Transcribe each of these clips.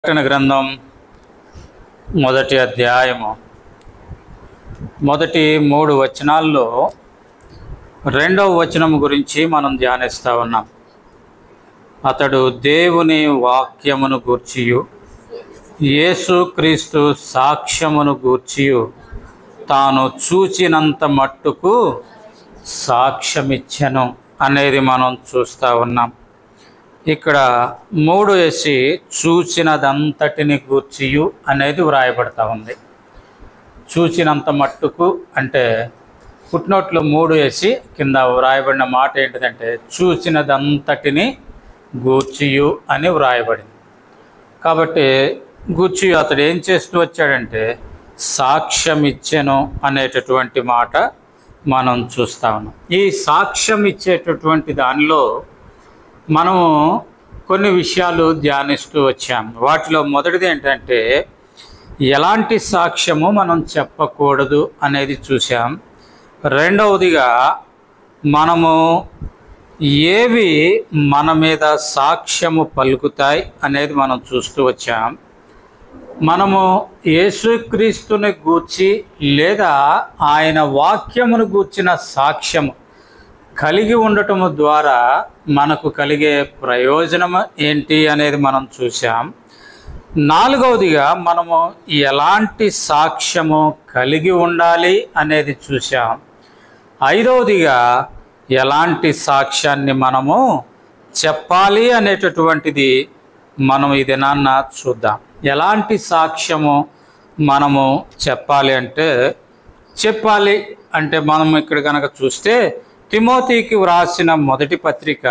ప్రకటన గ్రంథం మొదటి అధ్యాయము మొదటి 3 వచనాల్లో 2వ వచనం గురించి మనం ధ్యానిస్తూ ఉన్నాం. అతడు దేవుని వాక్యమును గూర్చియు యేసుక్రీస్తు సాక్ష్యమును గూర్చియు తాను చూచినంత మట్టుకు సాక్ష్యమిచ్చెను అనేది మనం చూస్తూ ఉన్నాం. ఇక్కడ 3 వేసి చూచినదంతటిని గూర్చియు అనేది వ్రాయబడతా ఉంది. చూచినంత మట్టుకు అంటే ఫుట్నోట్లో 3 వేసి కింద వ్రాయబడిన మాట ఏంటిదంటే చూచినదంతటిని గూర్చియు అని వ్రాయబడింది. కాబట్టి గూర్చియు అతడు ఏం చేస్తూ వచ్చాడంటే సాక్ష్యం ఇచ్చెను అనేటటువంటి మాట మనం చూస్తా ఉన్నాం. ఈ సాక్ష్యం ఇచ్చేటటువంటి దానిలో మనము కొన్ని విషయాలు ధ్యానిస్తూ వచ్చాం. వాటిలో మొదటిది ఏంటంటే ఎలాంటి సాక్ష్యము మనం చెప్పకూడదు అనేది చూసాం. రెండవదిగా మనము ఏవి మన మీద సాక్ష్యము పలుకుతాయి అనేది మనం చూస్తూ వచ్చాం. మనము యేసుక్రీస్తుని గూర్చి లేదా ఆయన వాక్యమును గూర్చిన సాక్ష్యము కలిగి ఉండటము ద్వారా మనకు కలిగే ప్రయోజనం ఏంటి అనేది మనం చూసాం. 4వదిగా మనము ఎలాంటి సాక్ష్యము కలిగి ఉండాలి అనేది చూసాం. 5వదిగా ఎలాంటి సాక్ష్యాన్ని మనము చెప్పాలి అనేటటువంటిది మనం ఈ దినాన్న చూద్దాం. ఎలాంటి సాక్ష్యము మనము చెప్పాలి అంటే మనం ఇక్కడ కనుక చూస్తే తిమోతికి వ్రాసిన మొదటి పత్రిక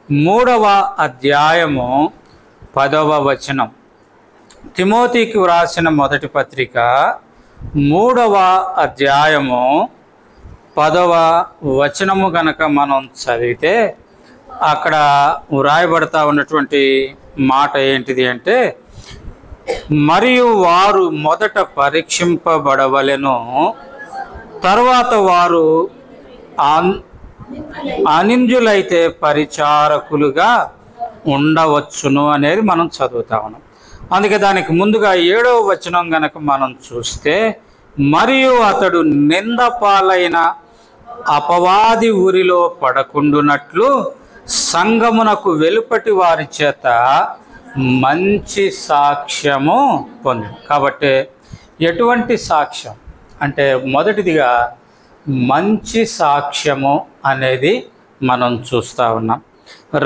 3వ అధ్యాయము 10వ వచనం. తిమోతికి వ్రాసిన మొదటి పత్రిక 3వ అధ్యాయము 10వ వచనము గనక మనం చదివితే అక్కడ వ్రాయబడతా ఉన్నటువంటి మాట ఏంటిది అంటే మరియు వారు మొదట పరీక్షింపబడవలెను, తర్వాత వారు అనింజులైతే పరిచారకులుగా ఉండవచ్చును అనేది మనం చదువుతా ఉన్నాం. అందుకే దానికి ముందుగా 7వ వచనం గనక మనం చూస్తే మరియు అతడు నిందపాలైన అపవాది ఊరిలో పడకుండునట్లు సంఘమునకు వెలుపటి వారి చేత మంచి సాక్ష్యము పొంది. కాబట్టి ఎటువంటి సాక్ష్యం అంటే మొదటిదిగా మంచి సాక్ష్యము అనేది మనం చూస్తూ ఉన్నాం.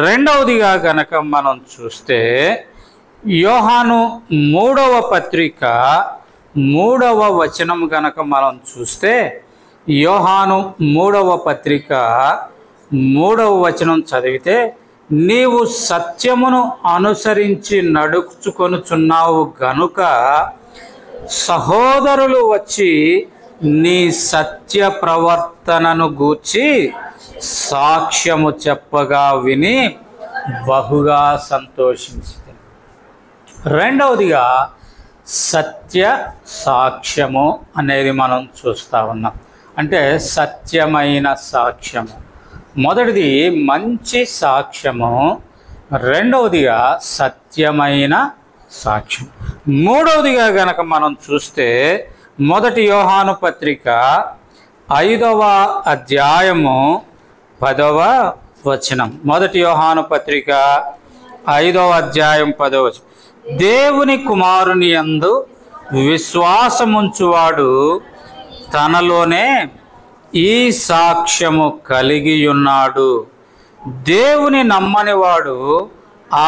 రెండవదిగా గనక మనం చూస్తే యోహాను 3వ పత్రిక 3వ వచనం గనక మనం చూస్తే యోహాను 3వ పత్రిక 3వ వచనం చదివితే నీవు సత్యమును అనుసరించి నడుచుకొనుచున్నావు గనుక సహోదరులు వచ్చి నీ సత్య ప్రవర్తనను గూర్చి సాక్ష్యము చెప్పగా విని బహుగా సంతోషించింది. రెండవదిగా సత్య సాక్ష్యము అనేది మనం చూస్తూ ఉన్నాం. అంటే సత్యమైన సాక్ష్యము. మొదటిది మంచి సాక్ష్యము, రెండవదిగా సత్యమైన సాక్ష్యం. మూడవదిగా గనక మనం చూస్తే మొదటి యోహాను పత్రిక 5వ అధ్యాయము 10వ వచనం. మొదటి యోహాను పత్రిక 5వ అధ్యాయం 10వ వచనం. దేవుని కుమారుని యందు విశ్వాసముంచువాడు తనలోనే ఈ సాక్ష్యము కలిగి ఉన్నాడు. దేవుని నమ్మనివాడు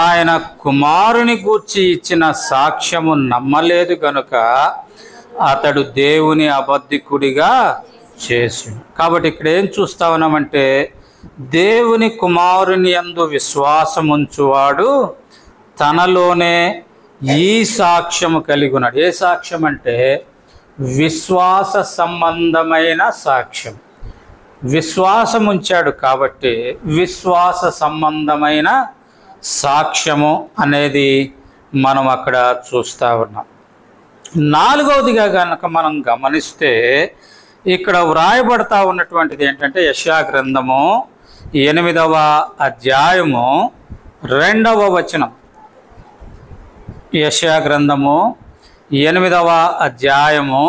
ఆయన కుమారుని గూర్చి ఇచ్చిన సాక్ష్యము నమ్మలేదు గనుక అతడు దేవుని అబద్ధికుడిగా చేసి. కాబట్టి ఇక్కడ ఏం చూస్తా ఉన్నామంటే దేవుని కుమారుని యందు విశ్వాసముంచువాడు తనలోనే ఈ సాక్ష్యము కలిగి ఉన్నాడు. ఏ సాక్ష్యం అంటే విశ్వాస సంబంధమైన సాక్ష్యం. విశ్వాసం ఉంచాడు కాబట్టి విశ్వాస సంబంధమైన సాక్ష్యము అనేది మనం అక్కడ చూస్తూ ఉన్నాం. 4వదిగా కనుక మనం గమనిస్తే ఇక్కడ వ్రాయబడతా ఉన్నటువంటిది ఏంటంటే యెషయా గ్రంథము 8వ అధ్యాయము 2వ వచనం. యెషయా గ్రంథము 8వ అధ్యాయము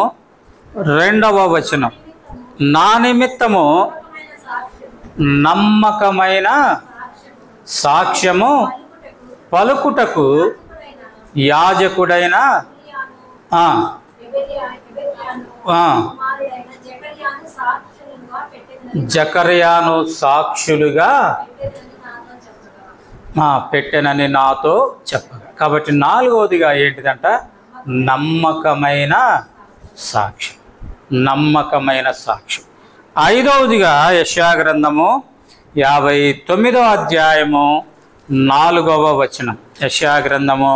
2వ వచనం. నా నిమిత్తము నమ్మకమైన సాక్ష్యము పలుకుటకు యాజకుడైన జకర్యాను సాక్షులుగా పెట్టెనని నాతో చెప్పగా. కాబట్టి 4వదిగా ఏంటిదంట? నమ్మకమైన సాక్ష్యం. నమ్మకమైన సాక్ష్యం. 5వదిగా యెషయా గ్రంథము 59వ అధ్యాయము 4వ వచనం. యెషయా గ్రంథము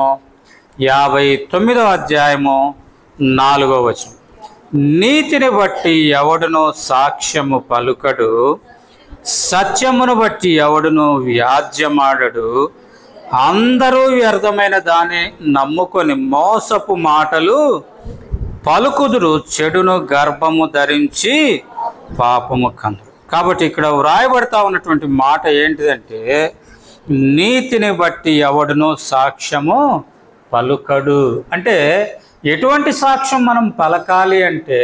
59వ అధ్యాయము 4వ వచనం. నీతిని బట్టి ఎవడును సాక్ష్యము పలుకడు, సత్యమును బట్టి ఎవడును వ్యాజ్యమాడడు. అందరూ వ్యర్థమైన దాన్ని నమ్ముకొని మోసపు మాటలు పలుకుదురు, చెడును గర్భము ధరించి పాపము కందురు. కాబట్టి ఇక్కడ వ్రాయబడతా ఉన్నటువంటి మాట ఏంటిదంటే, నీతిని బట్టి ఎవడును సాక్ష్యము పలుకడు. అంటే ఎటువంటి సాక్ష్యం మనం పలకాలి అంటే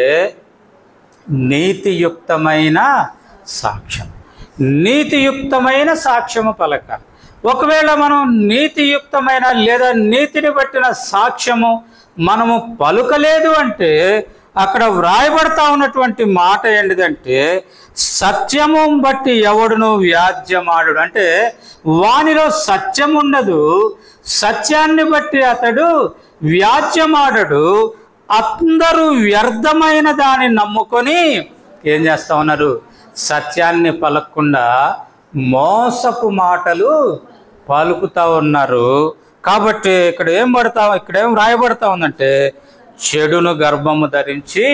నీతియుక్తమైన సాక్ష్యం. నీతియుక్తమైన సాక్ష్యము పలకాలి. ఒకవేళ మనం నీతియుక్తమైన లేదా నీతిని బట్టిన సాక్ష్యము మనము పలుకలేదు అంటే అక్కడ వ్రాయబడతా ఉన్నటువంటి మాట ఏంటిదంటే, సత్యము బట్టి ఎవడును వ్యాజ్యమాడు. అంటే వానిలో సత్యం ఉండదు, సత్యాన్ని బట్టి అతడు వ్యాజ్యమాడడు. అందరూ వ్యర్థమైన దాన్ని నమ్ముకొని ఏం చేస్తా ఉన్నారు? సత్యాన్ని పలకకుండా మోసపు మాటలు పలుకుతా ఉన్నారు. కాబట్టి ఇక్కడేం రాయబడతా ఉందంటే, చెడును గర్భము ధరించి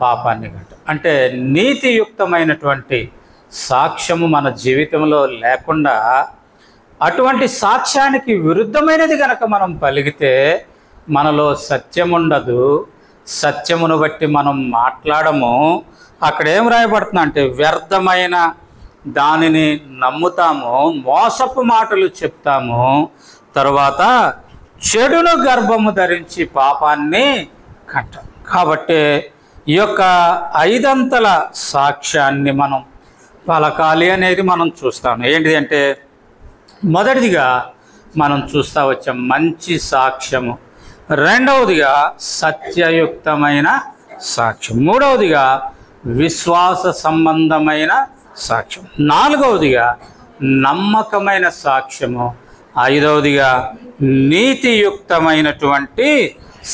పాపాన్ని గంట. అంటే నీతియుక్తమైనటువంటి సాక్ష్యము మన జీవితంలో లేకుండా అటువంటి సాక్ష్యానికి విరుద్ధమైనది గనక మనం పలికితే మనలో సత్యం ఉండదు, సత్యమును బట్టి మనం మాట్లాడము. అక్కడ ఏం రాయబడుతుంది అంటే, వ్యర్థమైన దానిని నమ్ముతాము, మోసపు మాటలు చెప్తాము, తర్వాత చెడును గర్భము ధరించి పాపాన్ని కంటాం. కాబట్టి ఈ యొక్క 5 అంతల సాక్ష్యాన్ని మనం పలకాలి అనేది మనం చూస్తాం. ఏంటిది అంటే, మొదటిదిగా మనం చూస్తూ వచ్చాం మంచి సాక్ష్యము, 2వదిగా సత్యయుక్తమైన సాక్ష్యం, 3వదిగా విశ్వాస సంబంధమైన సాక్ష్యం, 4వదిగా నమ్మకమైన సాక్ష్యము, 5వదిగా నీతియుక్తమైనటువంటి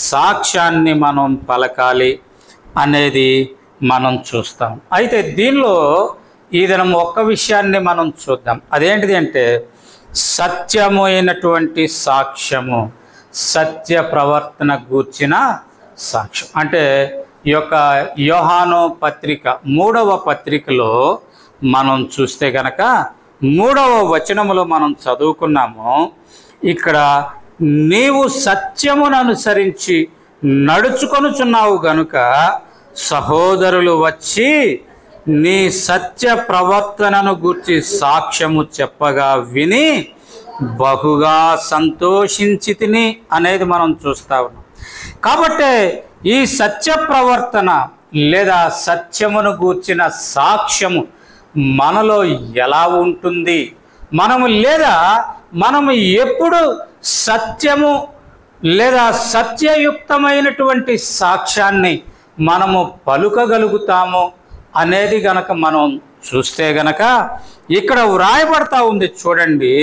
సాక్ష్యాన్ని మనం పలకాలి అనేది మనం చూస్తాం. అయితే దీనిలో ఈ దినం ఒక్క విషయాన్ని మనం చూద్దాం. అదేంటిది అంటే, సత్యమైనటువంటి సాక్ష్యము, సత్య ప్రవర్తన గూర్చిన సాక్ష్యం. అంటే ఈ యొక్క యోహాను పత్రిక 3వ పత్రికలో మనం చూస్తే గనక 3వ వచనములో మనం చదువుకున్నాము. ఇక్కడ నీవు సత్యమును అనుసరించి నడుచుకొనుచున్నావు గనుక సహోదరులు వచ్చి నీ సత్య ప్రవర్తనను గూర్చి సాక్ష్యము చెప్పగా విని బహుగా సంతోషించితిని అనేది మనం చూస్తా ఉన్నాం. కాబట్టి ఈ సత్య ప్రవర్తన లేదా సత్యమును గూర్చిన సాక్ష్యము మనలో ఎలా ఉంటుంది, మనము ఎప్పుడు సత్యము లేదా సత్యయుక్తమైనటువంటి సాక్ష్యాన్ని మనము పలుకగలుగుతాము అనేది గనక మనం చూస్తే గనక ఇక్కడ వ్రాయబడతా ఉంది. చూడండి,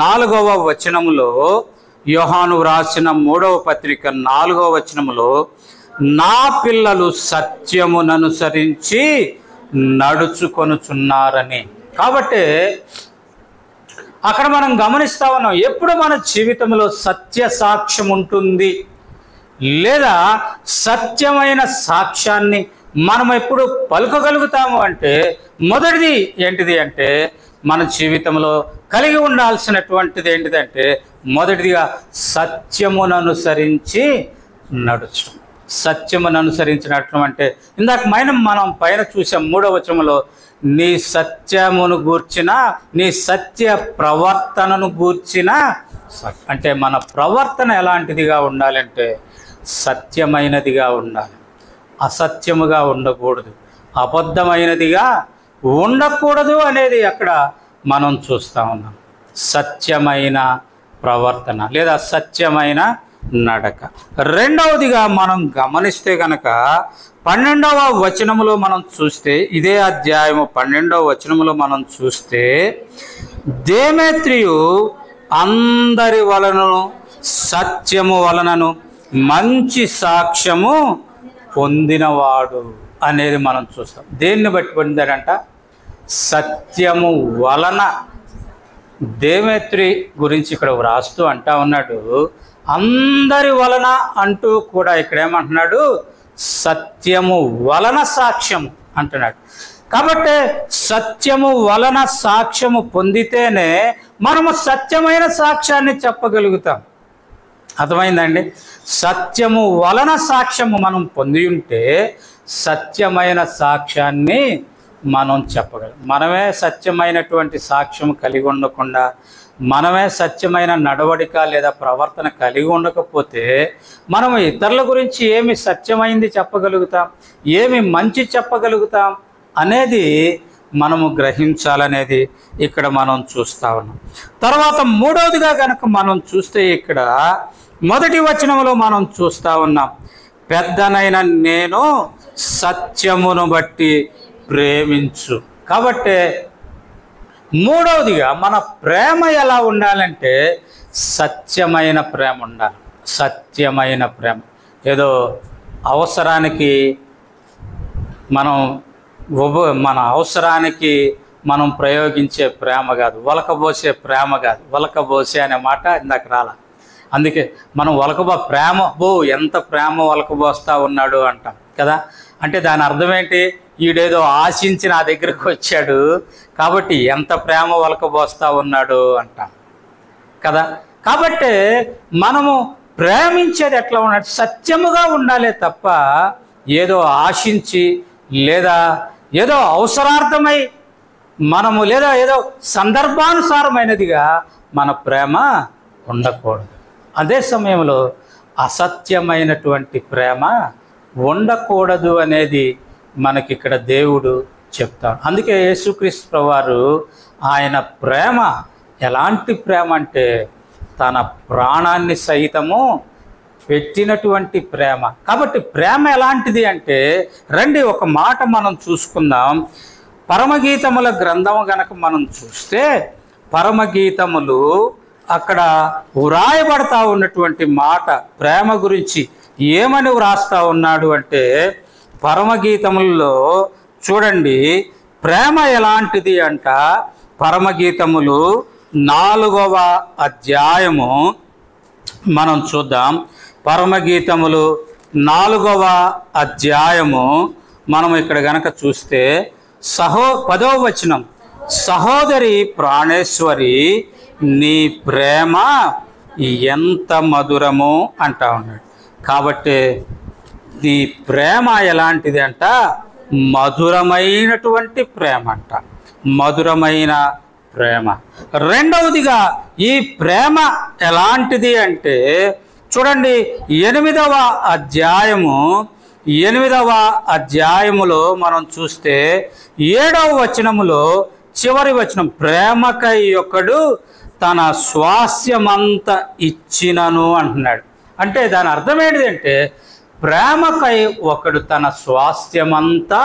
4వ వచనములో, యోహాను వ్రాసిన 3వ పత్రిక 4వ వచనములో, నా పిల్లలు సత్యముననుసరించి నడుచుకొనుచున్నారని. కాబట్టి అక్కడ మనం గమనిస్తా ఉన్నాం, ఎప్పుడు మన జీవితంలో సత్య సాక్ష్యం ఉంటుంది లేదా సత్యమైన సాక్ష్యాన్ని మనం ఎప్పుడు పలుకగలుగుతాము అంటే, మొదటిది ఏంటిది అంటే, మన జీవితంలో కలిగి ఉండాల్సినటువంటిది ఏంటిదంటే, మొదటిదిగా సత్యముననుసరించి నడుచడం. సత్యమును అనుసరించినట్లు అంటే ఇందాక మనం పైన చూసాం 3వ వచనంలో, నీ సత్యమును గూర్చిన, నీ సత్య ప్రవర్తనను గూర్చిన. అంటే మన ప్రవర్తన ఎలాంటిదిగా ఉండాలంటే సత్యమైనదిగా ఉండాలి, అసత్యముగా ఉండకూడదు, అబద్ధమైనదిగా ఉండకూడదు అనేది అక్కడ మనం చూస్తూ ఉన్నాం. సత్యమైన ప్రవర్తన లేదా సత్యమైన నడక. రెండవదిగా మనం గమనిస్తే కనుక 12వ వచనములో మనం చూస్తే, ఇదే అధ్యాయము 12వ వచనములో మనం చూస్తే, దేమేత్రియు అందరి వలనను సత్యము వలనను మంచి సాక్ష్యము పొందినవాడు అనేది మనం చూస్తాం. దేన్ని బట్టి పొందాడంట? సత్యము వలన. దేమేత్రి గురించి ఇక్కడ వ్రాస్తూ అంటా ఉన్నాడు, అందరి వలన అంటూ కూడా ఇక్కడ ఏమంటున్నాడు? సత్యము వలన సాక్ష్యము అంటున్నాడు. కాబట్టి సత్యము వలన సాక్ష్యము పొందితేనే మనము సత్యమైన సాక్ష్యాన్ని చెప్పగలుగుతాం. అర్థమైందండి? సత్యము వలన సాక్ష్యము మనం పొంది ఉంటే సత్యమైన సాక్ష్యాన్ని మనం చెప్పగలం. మనమే సత్యమైనటువంటి సాక్ష్యం కలిగి ఉండకుండా, మనమే సత్యమైన నడవడిక లేదా ప్రవర్తన కలిగి ఉండకపోతే మనం ఇతరుల గురించి ఏమి సత్యమైంది చెప్పగలుగుతాం, ఏమి మంచి చెప్పగలుగుతాం అనేది మనము గ్రహించాలనేది ఇక్కడ మనం చూస్తూ ఉన్నాం. తర్వాత మూడవదిగా కనుక మనం చూస్తే ఇక్కడ మొదటి వచనంలో మనం చూస్తూ ఉన్నాం, పెద్దనైన నేను సత్యమును బట్టి ప్రేమించు. కాబట్టి మూడవదిగా మన ప్రేమ ఎలా ఉండాలంటే సత్యమైన ప్రేమ ఉండాలి. సత్యమైన ప్రేమ ఏదో అవసరానికి మన అవసరానికి మనం ప్రయోగించే ప్రేమ కాదు, ఒలకబోసే ప్రేమ కాదు. ఒలకబోసే అనే మాట ఇందాక రాలా, అందుకే మనం ప్రేమ ఎంత ప్రేమ ఒలకబోస్తా ఉన్నాడు అంటాం కదా. అంటే దాని అర్థం ఏంటి? ఈడేదో ఆశించి నా దగ్గరకు వచ్చాడు కాబట్టి ఎంత ప్రేమ ఒలకబోస్తా ఉన్నాడు అంటాం కదా. కాబట్టి మనము ప్రేమించేది ఎట్లా ఉండాలి? సత్యముగా ఉండాలి తప్ప ఏదో ఆశించి లేదా ఏదో అవసరార్థమై మనము లేదా ఏదో సందర్భానుసారమైనదిగా మన ప్రేమ ఉండకూడదు. అదే సమయంలో అసత్యమైనటువంటి ప్రేమ ఉండకూడదు అనేది మనకి ఇక్కడ దేవుడు చెప్తాడు. అందుకే యేసుక్రీస్తు ప్రభువారు ఆయన ప్రేమ ఎలాంటి ప్రేమ అంటే తన ప్రాణాన్ని సైతము పెట్టినటువంటి ప్రేమ. కాబట్టి ప్రేమ ఎలాంటిది అంటే రండి ఒక మాట మనం చూసుకుందాం. పరమగీతముల గ్రంథము గనక మనం చూస్తే పరమగీతములు అక్కడ వ్రాయబడతా ఉన్నటువంటి మాట ప్రేమ గురించి ఏమని వ్రాస్తా ఉన్నాడు అంటే, పరమగీతములలో చూడండి ప్రేమ ఎలాంటిది అంట. పరమగీతములు 4వ అధ్యాయము మనం చూద్దాం. పరమగీతములు 4వ అధ్యాయము మనం ఇక్కడ గనక చూస్తే 10వ వచనం, సహోదరి ప్రాణేశ్వరి నీ ప్రేమ ఎంత మధురము అంటా ఉన్నాడు. కాబట్టి నీ ప్రేమ ఎలాంటిది అంట? మధురమైనటువంటి ప్రేమ అంట, మధురమైన ప్రేమ. రెండవదిగా ఈ ప్రేమ ఎలాంటిది అంటే చూడండి 8వ అధ్యాయములో మనం చూస్తే 7వ వచనములో చివరి వచనం, ప్రేమకై ఒకడు తన స్వాస్యమంతా ఇచ్చినను అంటున్నాడు. అంటే దాని అర్థం ఏంటిదంటే ప్రేమకై ఒకడు తన స్వాస్థ్యమంతా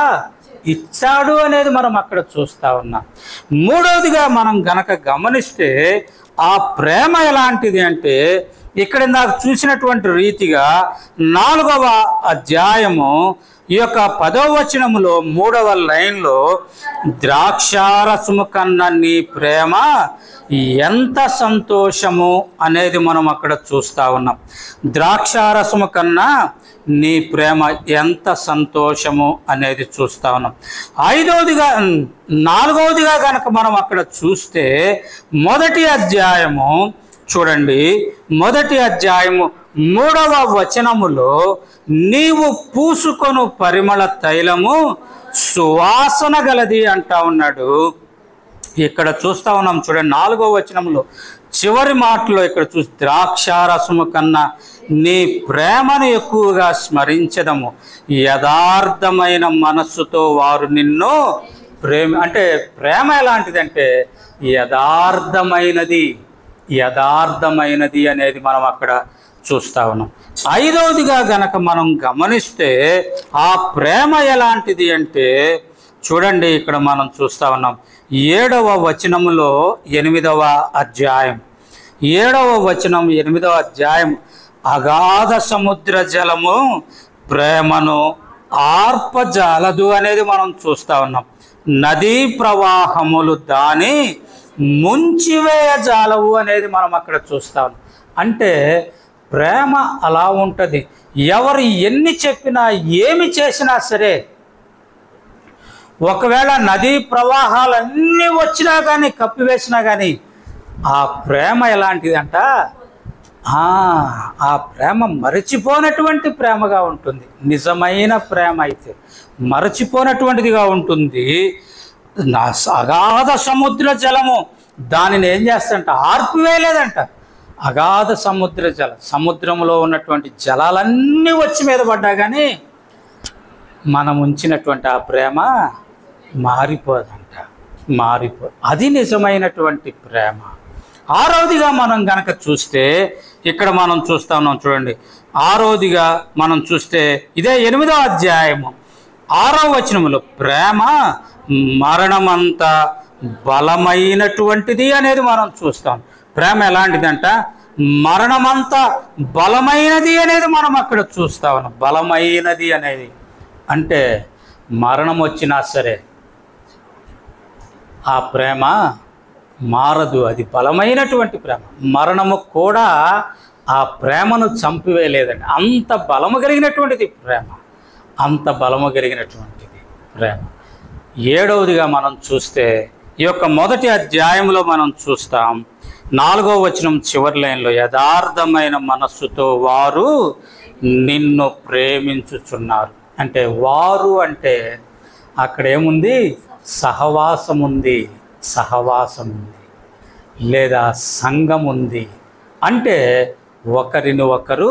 ఇచ్చాడు అనేది మనం అక్కడ చూస్తూ ఉన్నాం. మూడవదిగా మనం గనక గమనిస్తే ఆ ప్రేమ ఎలాంటిది అంటే ఇక్కడ నాకు చూసినటువంటి రీతిగా 4వ అధ్యాయము ఈ యొక్క 10వ వచనములో 3వ లైన్లో ద్రాక్షారసము కన్నా నీ ప్రేమ ఎంత సంతోషము అనేది మనం అక్కడ చూస్తూ ఉన్నాం. ద్రాక్షారసము కన్నా నీ ప్రేమ ఎంత సంతోషము అనేది చూస్తూ ఉన్నాం. 4వదిగా కనుక మనం అక్కడ చూస్తే 1వ అధ్యాయము చూడండి, మొదటి అధ్యాయము 3వ వచనములో నీవు పూసుకొను పరిమళ తైలము సువాసన గలది అంటా ఉన్నాడు. ఇక్కడ చూస్తా ఉన్నాం చూడండి 4వ వచనంలో చివరి మాటలో ఇక్కడ చూసి ద్రాక్షారసము కన్నా నీ ప్రేమను ఎక్కువగా స్మరించదము, యథార్థమైన మనస్సుతో వారు నిన్ను అంటే ప్రేమ ఎలాంటిదంటే యథార్థమైనది అనేది మనం అక్కడ చూస్తా ఉన్నాం. 5వదిగా గనక మనం గమనిస్తే ఆ ప్రేమ ఎలాంటిది అంటే చూడండి, ఇక్కడ మనం చూస్తా ఉన్నాం 7వ వచనములో 8వ అధ్యాయం 7వ వచనం 8వ అధ్యాయం అగాధ సముద్ర జలము ప్రేమను ఆర్పజాలదు అనేది మనం చూస్తా ఉన్నాం. నదీ ప్రవాహములు దాని ముంచివేయజాలవు అనేది మనం అక్కడ చూస్తా ఉన్నాం. అంటే ప్రేమ అలా ఉంటుంది. ఎవరు ఎన్ని చెప్పినా ఏమి చేసినా సరే, ఒకవేళ నదీ ప్రవాహాలన్నీ వచ్చినా కానీ కప్పివేసినా కానీ ఆ ప్రేమ ఎలాంటిదంట, ఆ ప్రేమ మరచిపోనటువంటి ప్రేమగా ఉంటుంది. నిజమైన ప్రేమ అయితే మరచిపోనటువంటిదిగా ఉంటుంది. అగాధ సముద్ర జలము దానిని ఏం చేస్తంట, ఆర్పివేయలేదంట. అగాధ సముద్ర జలం, సముద్రంలో ఉన్నటువంటి జలాలన్నీ వచ్చి మీద పడ్డా కానీ మనం ఉంచినటువంటి ఆ ప్రేమ మారిపోదంట, అది నిజమైనటువంటి ప్రేమ. 6వదిగా మనం గనక చూస్తే ఇక్కడ మనం చూస్తా ఉన్నాం చూడండి, 6వదిగా మనం చూస్తే ఇదే 8వ అధ్యాయము 6వ వచనములో ప్రేమ మరణమంత బలమైనటువంటిది అనేది మనం చూస్తాం. ప్రేమ ఎలాంటిదంట, మరణమంత బలమైనది అనేది మనం అక్కడ చూస్తా ఉన్నాం. బలమైనది అనేది అంటే మరణం వచ్చినా సరే ఆ ప్రేమ మారదు, అది బలమైనటువంటి ప్రేమ. మరణము కూడా ఆ ప్రేమను చంపివేయలేదండి. అంత బలము కలిగినటువంటిది ప్రేమ, అంత బలము కలిగినటువంటిది ప్రేమ. 7వదిగా మనం చూస్తే ఈ యొక్క మొదటి అధ్యాయంలో మనం చూస్తాం 4వ వచనం చివరి లైన్లో యథార్థమైన మనస్సుతో వారు నిన్ను ప్రేమించుచున్నారు. అంటే వారు అంటే అక్కడ ఏముంది, సహవాసం ఉంది, లేదా సంఘం ఉంది. అంటే ఒకరిని ఒకరు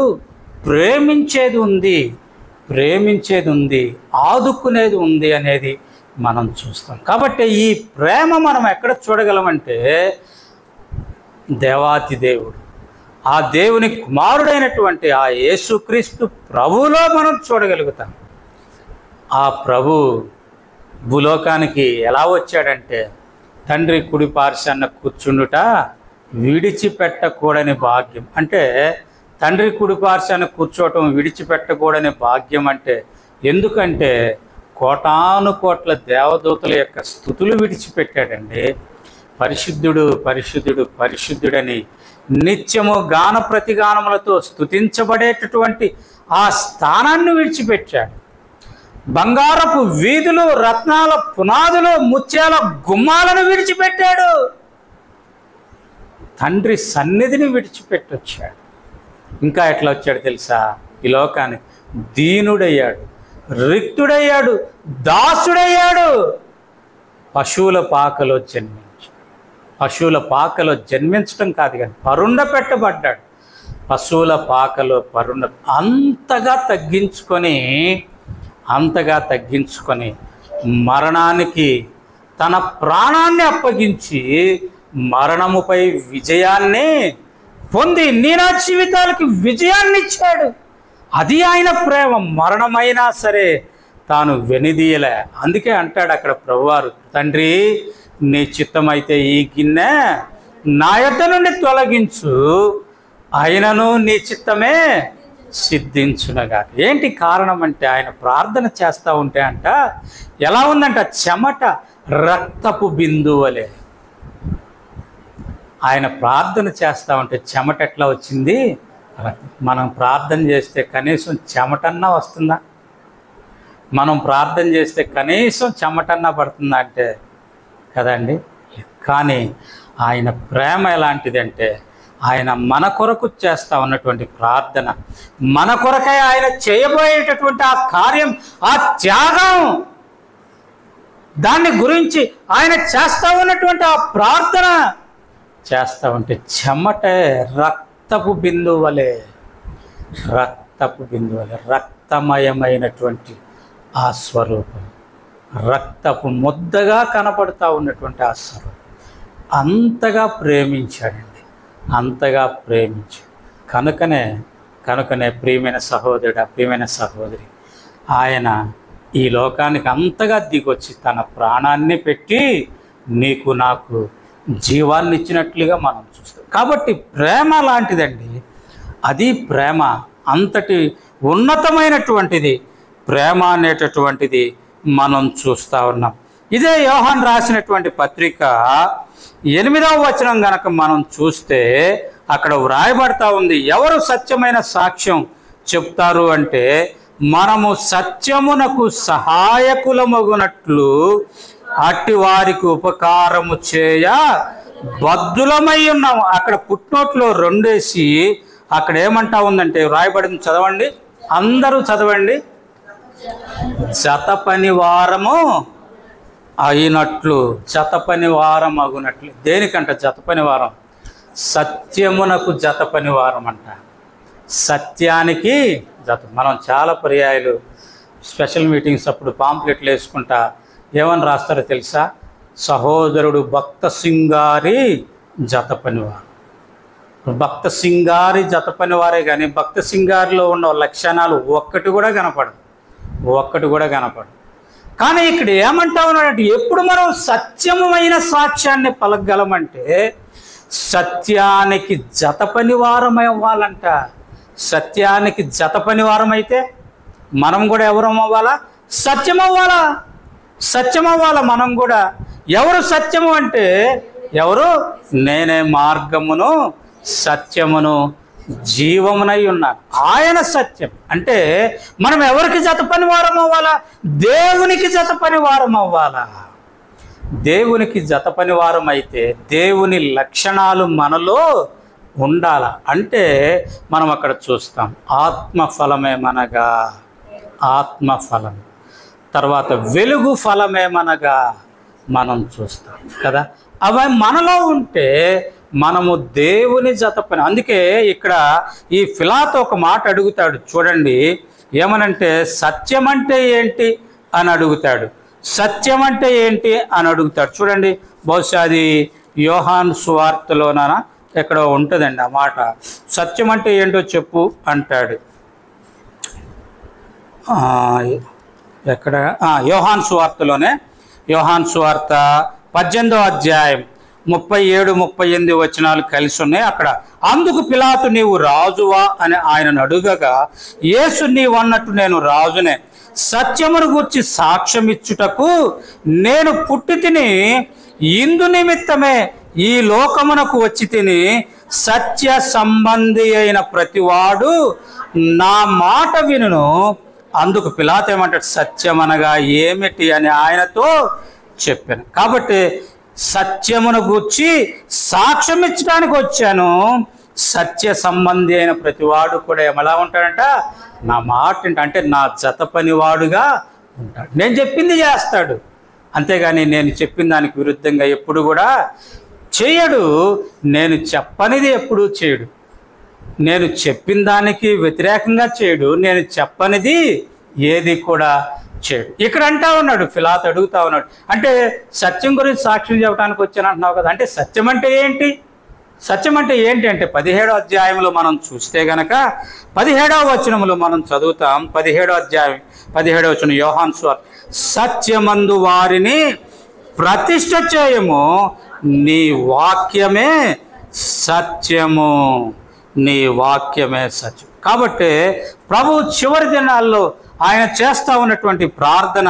ప్రేమించేది ఉంది, ఆదుకునేది ఉంది అనేది మనం చూస్తాం. కాబట్టి ఈ ప్రేమ మనం ఎక్కడ చూడగలమంటే దేవాతి దేవుడు, ఆ దేవుని కుమారుడైనటువంటి ఆ యేసుక్రీస్తు ప్రభువులో మనం చూడగలుగుతాం. ఆ ప్రభు భూలోకానికి ఎలా వచ్చాడంటే తండ్రి కుడి పార్శ్వాన కూర్చుండుట విడిచిపెట్టకూడని భాగ్యం. అంటే తండ్రి కుడి పార్శ్వాన కూర్చోవటం విడిచిపెట్టకూడని భాగ్యం అంటే ఎందుకంటే కోటాను కోట్ల దేవదూతల యొక్క స్తుతులు విడిచిపెట్టాడండి. పరిశుద్ధుడు పరిశుద్ధుడు పరిశుద్ధుడని నిత్యము గాన ప్రతిగానములతో స్తుతించబడేటటువంటి ఆ స్థానాన్ని విడిచిపెట్టాడు. బంగారపు వీధులు, రత్నాల పునాదులు, ముత్యాల గుమ్మాలను విడిచిపెట్టాడు. తండ్రి సన్నిధిని విడిచిపెట్టొచ్చాడు. ఇంకా ఎట్లా వచ్చాడు తెలుసా, ఈ లోకానికి దీనుడయ్యాడు, రిక్తుడయ్యాడు, దాసుడయ్యాడు. పశువుల పాకలో జన్మించటం కాదు కానీ పరుండ పెట్టబడ్డాడు. పశువుల పాకలో అంతగా తగ్గించుకొని మరణానికి తన ప్రాణాన్ని అప్పగించి మరణముపై విజయాన్ని పొంది నీ నా జీవితాలకి విజయాన్ని ఇచ్చాడు. అది ఆయన ప్రేమ. మరణమైనా సరే తాను వెనుదీయలే. అందుకే అంటాడు అక్కడ ప్రభువారు, తండ్రి నీ చిత్తమైతే ఈ గిన్నె నా యొద్ద నుండి తొలగించు, ఆయనను నీ చిత్తమే సిద్ధించునగా. ఏంటి కారణం అంటే ఆయన ప్రార్థన చేస్తూ ఉంటే అంట ఎలా ఉందంట, చెమట రక్తపు బిందువలే. ఆయన ప్రార్థన చేస్తూ ఉంటే చెమట ఎట్లా వచ్చింది? మనం ప్రార్థన చేస్తే కనీసం చెమటన్నా వస్తుందా? మనం ప్రార్థన చేస్తే కనీసం చెమటన్నా పడుతుందా అంటే కదండి. కానీ ఆయన ప్రేమ ఎలాంటిదంటే ఆయన మన కొరకు చేస్తా ఉన్నటువంటి ప్రార్థన, మన కొరకై ఆయన చేయబోయేటటువంటి ఆ కార్యం, ఆ త్యాగం, దాన్ని గురించి ఆయన చేస్తా ఉన్నటువంటి ఆ ప్రార్థన చేస్తా ఉంటే చెమటే రక్తపు బిందువు వలె, రక్తమయమైనటువంటి ఆ స్వరూపం, రక్తపు ముద్దగా కనపడతా ఉన్నటువంటి ఆ స్వరూపం అంతగా ప్రేమించాడండి, అంతగా ప్రేమించాడు. కనుకనే ప్రియమైన సహోదరుడు, ప్రియమైన సహోదరి, ఆయన ఈ లోకానికి అంతగా దిగొచ్చి తన ప్రాణాన్ని పెట్టి నీకు నాకు జీవాన్ని ఇచ్చినట్లుగా మనం చూస్తాం. కాబట్టి ప్రేమ లాంటిదండి, అది ప్రేమ అంతటి ఉన్నతమైనటువంటిది, ప్రేమ అనేటటువంటిది మనం చూస్తూ ఉన్నాం. ఇదే యోహాను రాసినటువంటి పత్రిక 8వ వచనం గనక మనం చూస్తే అక్కడ వ్రాయబడతా ఉంది, ఎవరు సత్యమైన సాక్ష్యం చెప్తారు అంటే, మనము సత్యమునకు సహాయకులమగునట్లు అట్టి వారికి ఉపకారము చేయ బద్ధులమై ఉన్నాము. అక్కడ పుట్నోట్లో 2 అక్కడ ఏమంటా ఉందంటే వ్రాయబడింది, చదవండి, అందరూ చదవండి. జత పని వారము అయినట్లు, జత పని వారం అగునట్లు. దేనికంట జత పని వారం? సత్యమునకు జత పని వారం అంట, సత్యానికి జత. మనం చాలా పర్యాయాలు స్పెషల్ మీటింగ్స్ అప్పుడు పాంప్లెట్లు వేసుకుంటా ఏమని రాస్తారో తెలుసా? సహోదరుడు భక్త సింగారి జత పనివారు. భక్త సింగారి జత పనివారే కానీ భక్త సింగారిలో ఉన్న లక్షణాలు ఒక్కటి కూడా కనపడు. కానీ ఇక్కడ ఏమంటా ఉన్నాడంటే, ఎప్పుడు మనం సత్యమైన సాక్ష్యాన్ని పలకగలమంటే సత్యానికి జత పనివారం అవ్వాలంట. సత్యానికి జత పనివారం అయితే మనం కూడా ఎవరం అవ్వాలా? సత్యం అవ్వాలా మనం కూడా. ఎవరు సత్యము అంటే ఎవరు? నేనే మార్గమును సత్యమును జీవమునై ఉన్నాను. ఆయన సత్యం అంటే మనం ఎవరికి జత పనివారం అవ్వాలా? దేవునికి జత పనివారం అవ్వాలా. దేవునికి జత పనివారం అయితే దేవుని లక్షణాలు మనలో ఉండాల. అంటే మనం అక్కడ చూస్తాం, ఆత్మఫలమేమనగా ఆత్మఫలం, తర్వాత వెలుగు ఫలమేమనగా మనం చూస్తాం కదా. అవి మనలో ఉంటే మనము దేవుని జత పని. అందుకే ఇక్కడ ఈ ఫిలాతో ఒక మాట అడుగుతాడు చూడండి, ఏమనంటే సత్యం అంటే ఏంటి అని అడుగుతాడు. సత్యం అంటే ఏంటి అని అడుగుతాడు చూడండి. బహుశా అది యోహాను సువార్తలోనా ఎక్కడో ఉంటుందండి ఆ మాట. సత్యం అంటే ఏంటో చెప్పు అంటాడు. ఎక్కడ? యోహాను సువార్తలోనే, యోహాను సువార్త 18వ అధ్యాయం 37-38 వచనాలు కలిసి ఉన్నాయి అక్కడ. అందుకు పిలాతు, నీవు రాజువా అని ఆయనను అడుగగా, యేసు, నీవన్నట్టు నేను రాజునే. సత్యమును గూర్చి సాక్ష్యం ఇచ్చుటకు నేను పుట్టి తిని, ఇందు నిమిత్తమే ఈ లోకమునకు వచ్చి తిని, సత్య సంబంధి అయిన ప్రతివాడు నా మాట వినును. అందుకు పిలాతు ఏమంటాడు? సత్యమనగా ఏమిటి అని ఆయనతో చెప్పాను. కాబట్టి సత్యమును గూర్చి సాక్ష్యం ఇచ్చడానికి వచ్చాను. సత్య సంబంధి అయిన ప్రతివాడు కూడా ఎలా ఉంటాడంట? నా మాట అంటే నా జత పనివాడుగా ఉంటాడు. నేను చెప్పింది చేస్తాడు, అంతేగాని నేను చెప్పిన దానికి విరుద్ధంగా ఎప్పుడు కూడా చేయడు. నేను చెప్పనిది ఎప్పుడూ చేయడు. నేను చెప్పిన దానికి వ్యతిరేకంగా చేయడు. నేను చెప్పనిది ఏది కూడా చేయడు. ఇక్కడ అంటా ఉన్నాడు, ఫిలాతు అడుగుతా ఉన్నాడు, అంటే సత్యం గురించి సాక్ష్యం చెప్పడానికి వచ్చాను అంటున్నావు కదా, అంటే సత్యం అంటే ఏంటి? సత్యం అంటే ఏంటి అంటే 17వ అధ్యాయంలో మనం చూస్తే గనక 17వ వచనంలో మనం చదువుతాం. 17వ అధ్యాయం 17వ వచనం యోహాను సువార్త, సత్యమందు వారిని ప్రతిష్ఠ చేయము, నీ వాక్యమే సత్యము, నీ వాక్యమే సత్యం. కాబట్టి ప్రభు చివరి దినాల్లో ఆయన చేస్తూ ఉన్నటువంటి ప్రార్థన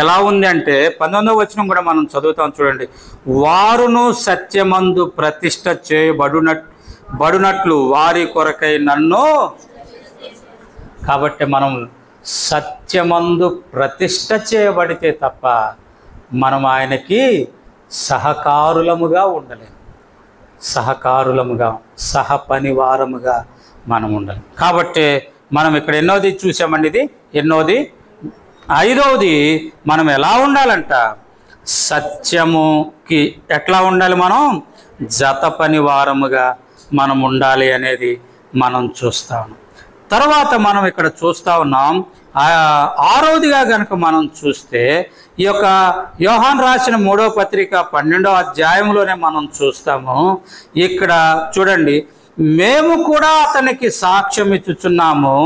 ఎలా ఉంది అంటే 19వ వచనం కూడా మనం చదువుతాం చూడండి. వారును సత్యమందు ప్రతిష్ఠ చేయబడునట్లు వారి కొరకై నన్ను. కాబట్టి మనం సత్యమందు ప్రతిష్ఠ చేయబడితే తప్ప మనం ఆయనకి సహకారులముగా ఉండలేము. సహకారులముగా సహపనివారముగా మనం ఉండాలి. కాబట్టి మనం ఇక్కడ ఎన్నోది చూసామండి. ఇది ఎన్నోది? 5వది మనం ఎలా ఉండాలంట? సత్యముకి ఎట్లా ఉండాలి? మనం జత పనివారముగా మనం ఉండాలి అనేది మనం చూస్తా ఉన్నాం. తర్వాత మనం ఇక్కడ చూస్తూ ఉన్నాం 6వదిగా కనుక మనం చూస్తే ఈ యొక్క యోహాను రాసిన 3వ పత్రిక 12వ అధ్యాయంలోనే మనం చూస్తాము. ఇక్కడ చూడండి, మేము కూడా అతనికి సాక్ష్యం ఇచ్చుచున్నాము,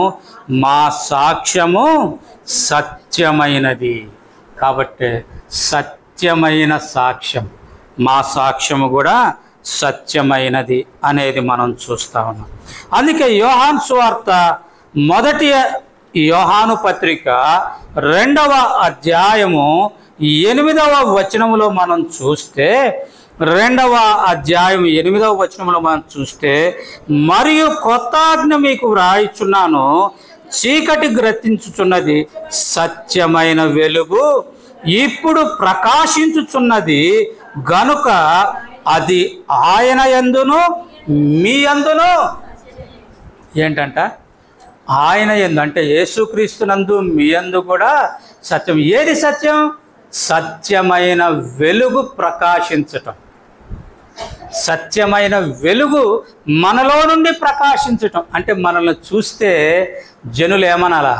మా సాక్ష్యము సత్యమైనది. కాబట్టి సత్యమైన సాక్ష్యం, మా సాక్ష్యము కూడా సత్యమైనది అనేది మనం చూస్తా ఉన్నాం. అందుకే యోహాను సువార్త మొదటి యోహాను పత్రిక 2వ అధ్యాయము 8వ వచనములో మనం చూస్తే, 2వ అధ్యాయం 8వ వచనంలో మనం చూస్తే, మరియు కొత్త ఆజ్ఞ మీకు వ్రాయిచున్నాను, చీకటి గ్రహించుచున్నది, సత్యమైన వెలుగు ఇప్పుడు ప్రకాశించుచున్నది గనుక అది ఆయన యందును మీ యందును ఏంటంట? ఆయన యందు అంటే యేసుక్రీస్తునందు మీ యందు కూడా సత్యం. ఏది సత్యం? సత్యమైన వెలుగు ప్రకాశించటం. సత్యమైన వెలుగు మనలో నుండి ప్రకాశించటం అంటే మనల్ని చూస్తే జనులు ఏమనాలా?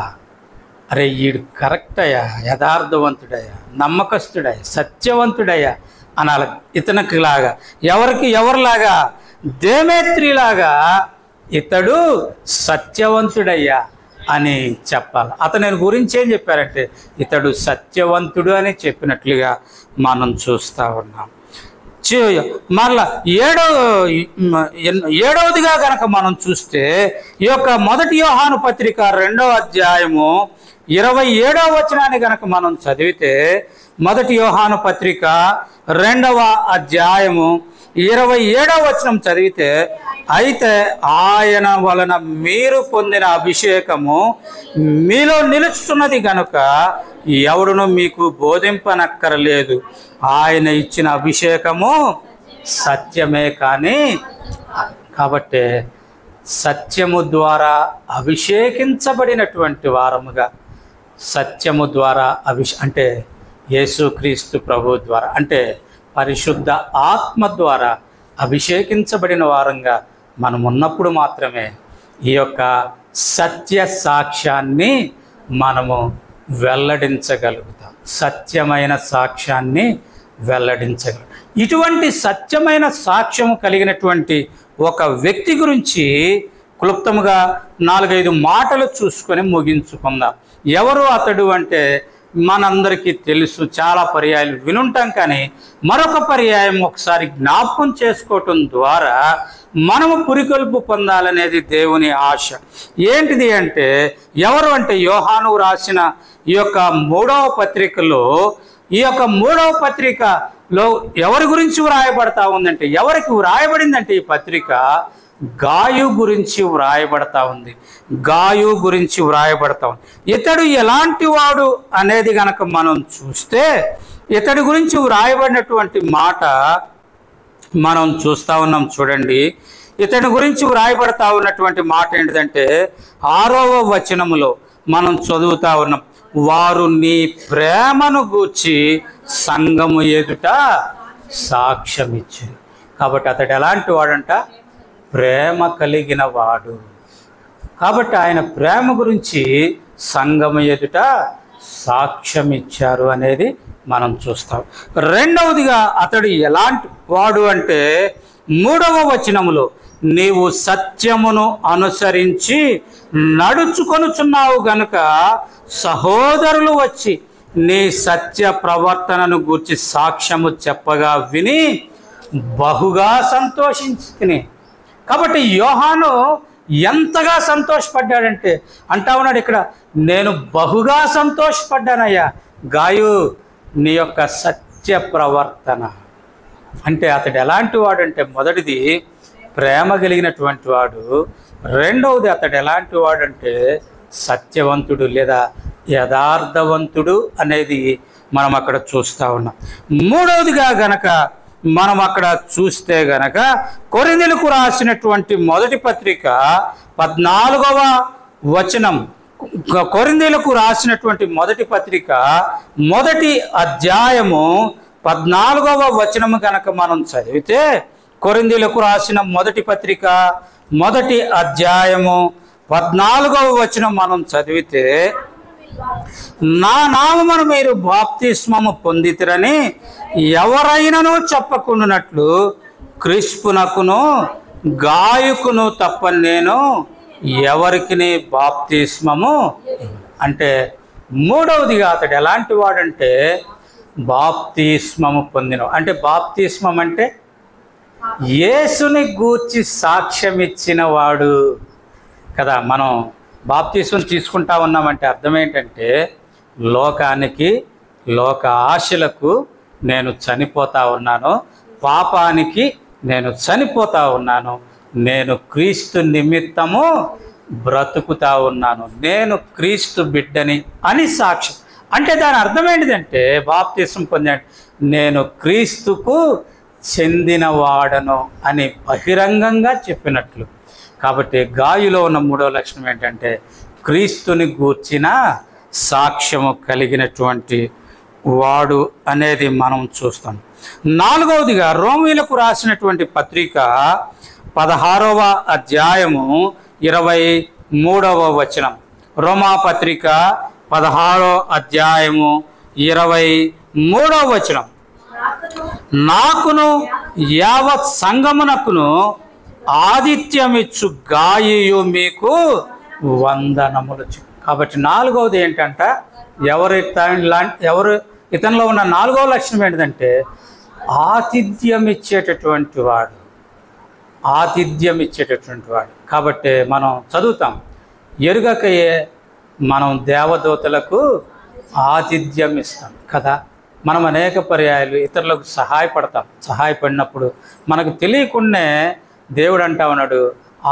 అరే ఈడు కరెక్ట్ అయ్యా, యథార్థవంతుడయ్యా, నమ్మకస్తుడయ్యా, సత్యవంతుడయ్యా అనాలి. ఇతనికి లాగా ఎవరిలాగా? దేమేత్రిలాగా ఇతడు సత్యవంతుడయ్యా అని చెప్పాలి. అతని గురించి ఏం చెప్పారంటే ఇతడు సత్యవంతుడు అని చెప్పినట్లుగా మనం చూస్తూ ఉన్నాం. మరలా 7వదిగా కనుక మనం చూస్తే ఈ యొక్క మొదటి యోహాను పత్రిక 2వ అధ్యాయము 27వ వచనాన్ని కనుక మనం చదివితే, మొదటి యోహాను పత్రిక 2వ అధ్యాయము 27వ వచనం చదివితే, అయితే ఆయన వలన మీరు పొందిన అభిషేకము మీలో నిలుచుతున్నది గనుక ఎవడును మీకు బోధింపనక్కరలేదు. ఆయన ఇచ్చిన అభిషేకము సత్యమే కానీ. కాబట్టి సత్యము ద్వారా అభిషేకించబడినటువంటి వారముగా, సత్యము ద్వారా అంటే యేసుక్రీస్తు ప్రభు ద్వారా అంటే పరిశుద్ధ ఆత్మ ద్వారా అభిషేకించబడిన వారంగా మనం ఉన్నప్పుడు మాత్రమే ఈ యొక్క సత్య సాక్ష్యాన్ని మనము వెల్లడించగలుగుతాం. సత్యమైన సాక్ష్యాన్ని వెల్లడించగలుగుతాం. ఇటువంటి సత్యమైన సాక్ష్యము కలిగినటువంటి ఒక వ్యక్తి గురించి క్లుప్తముగా 4-5 మాటలు చూసుకొని ముగించుకుందాం. ఎవరు అతడు అంటే మనందరికీ తెలుసు, చాలా పర్యాయాలు వినుంటాం. కానీ మరొక పర్యాయం ఒకసారి జ్ఞాపకం చేసుకోవటం ద్వారా మనము పురికొల్పు పొందాలనేది దేవుని ఆశ. ఏంటిది అంటే ఎవరు అంటే యోహాను రాసిన ఈ యొక్క 3వ పత్రికలో, ఈ యొక్క 3వ పత్రికలో ఎవరి గురించి వ్రాయబడతా ఉందంటే, ఎవరికి వ్రాయబడిందంటే ఈ పత్రిక గాయు గురించి వ్రాయబడతా ఉంది. గాయు గురించి వ్రాయబడతా ఉంది. ఇతడు ఎలాంటి వాడు అనేది గనక మనం చూస్తే, ఇతడి గురించి వ్రాయబడినటువంటి మాట మనం చూస్తూ ఉన్నాం. చూడండి, ఇతడి గురించి వ్రాయబడతా ఉన్నటువంటి మాట ఏంటిదంటే 6వ వచనములో మనం చదువుతా ఉన్నాం, వారు నీ ప్రేమను గూర్చి సంఘము ఎదుట సాక్ష్యం ఇచ్చారు. కాబట్టి అతడు ఎలాంటి వాడంట? ప్రేమ కలిగిన వాడు. కాబట్టి ఆయన ప్రేమ గురించి సంఘము ఎదుట సాక్ష్యం ఇచ్చారు అనేది మనం చూస్తాం. రెండవదిగా అతడు ఎలాంటి వాడు అంటే 3వ వచనములో, నీవు సత్యమును అనుసరించి నడుచుకొనుచున్నావు గనుక సహోదరులు వచ్చి నీ సత్య ప్రవర్తనను గూర్చి సాక్ష్యము చెప్పగా విని బహుగా సంతోషించుకుని. కాబట్టి యోహాను ఎంతగా సంతోషపడ్డాడంటే అంటా ఉన్నాడు ఇక్కడ, నేను బహుగా సంతోషపడ్డానయ్యా గాయు నీ యొక్క సత్య ప్రవర్తన. అంటే అతడు ఎలాంటి వాడంటే మొదటిది ప్రేమ కలిగినటువంటి వాడు, రెండవది అతడు ఎలాంటి వాడంటే సత్యవంతుడు లేదా యథార్థవంతుడు అనేది మనం అక్కడ చూస్తూ ఉన్నాం. మూడవదిగా గనక మనం అక్కడ చూస్తే గనక కొరింథీయులకు రాసినటువంటి మొదటి పత్రిక 14వ వచనం, కొరింథీయులకు రాసినటువంటి మొదటి పత్రిక మొదటి అధ్యాయము 14వ వచనము కనుక మనం చదివితే, కొరింథీయులకు రాసిన మొదటి పత్రిక మొదటి అధ్యాయము 14వ వచనం మనం చదివితే, నా నామమున మీరు బాప్తిస్మము పొందితిరని ఎవరైనాను చెప్పకుండానట్లు క్రిస్పునకును గాయకును తప్ప నేను ఎవరికి బాప్తిస్మము. అంటే మూడవదిగా అతడు ఎలాంటి వాడంటే బాప్తిస్మము పొందిన. అంటే బాప్తిస్మం అంటే యేసుని గూర్చి సాక్ష్యం ఇచ్చిన వాడు కదా. మనం బాప్తిస్మం తీసుకుంటా ఉన్నామంటే అర్థం ఏంటంటే లోకానికి, లోక ఆశలకు నేను చనిపోతా ఉన్నాను, పాపానికి నేను చనిపోతా ఉన్నాను, నేను క్రీస్తు నిమిత్తము బ్రతుకుతా ఉన్నాను, నేను క్రీస్తు బిడ్డని అని సాక్ష్యం. అంటే దాని అర్థం ఏంటిదంటే బాప్తిస్మం పొందాడు, నేను క్రీస్తుకు చెందినవాడను అని బహిరంగంగా చెప్పినట్లు. కాబట్టి గాయులో ఉన్న మూడవ లక్షణం ఏంటంటే క్రీస్తుని గూర్చిన సాక్ష్యము కలిగినటువంటి వాడు అనేది మనం చూస్తాం. నాలుగవదిగా రోమీయులకు రాసినటువంటి పత్రిక 16వ అధ్యాయము 23వ వచనం. రోమా పత్రిక 16వ అధ్యాయము 23వ వచనం. నాకును యావత్ సంగమునకును ఆదిత్యమిచ్చు గాయు మీకు వందనములు. కాబట్టి నాలుగవది ఏంటంట, ఎవరు ఇతనిలో ఉన్న నాలుగవ లక్షణం ఏంటంటే ఆతిథ్యం ఇచ్చేటటువంటి వాడు, ఆతిథ్యం ఇచ్చేటటువంటి వాడు. కాబట్టి మనం చదువుతాం, ఎరుగకయే మనం దేవదూతలకు ఆతిథ్యం ఇస్తాం కదా. మనం అనేక పర్యాయాలు ఇతరులకు సహాయపడినప్పుడు మనకు తెలియకుండానే దేవుడు అంటా ఉన్నాడు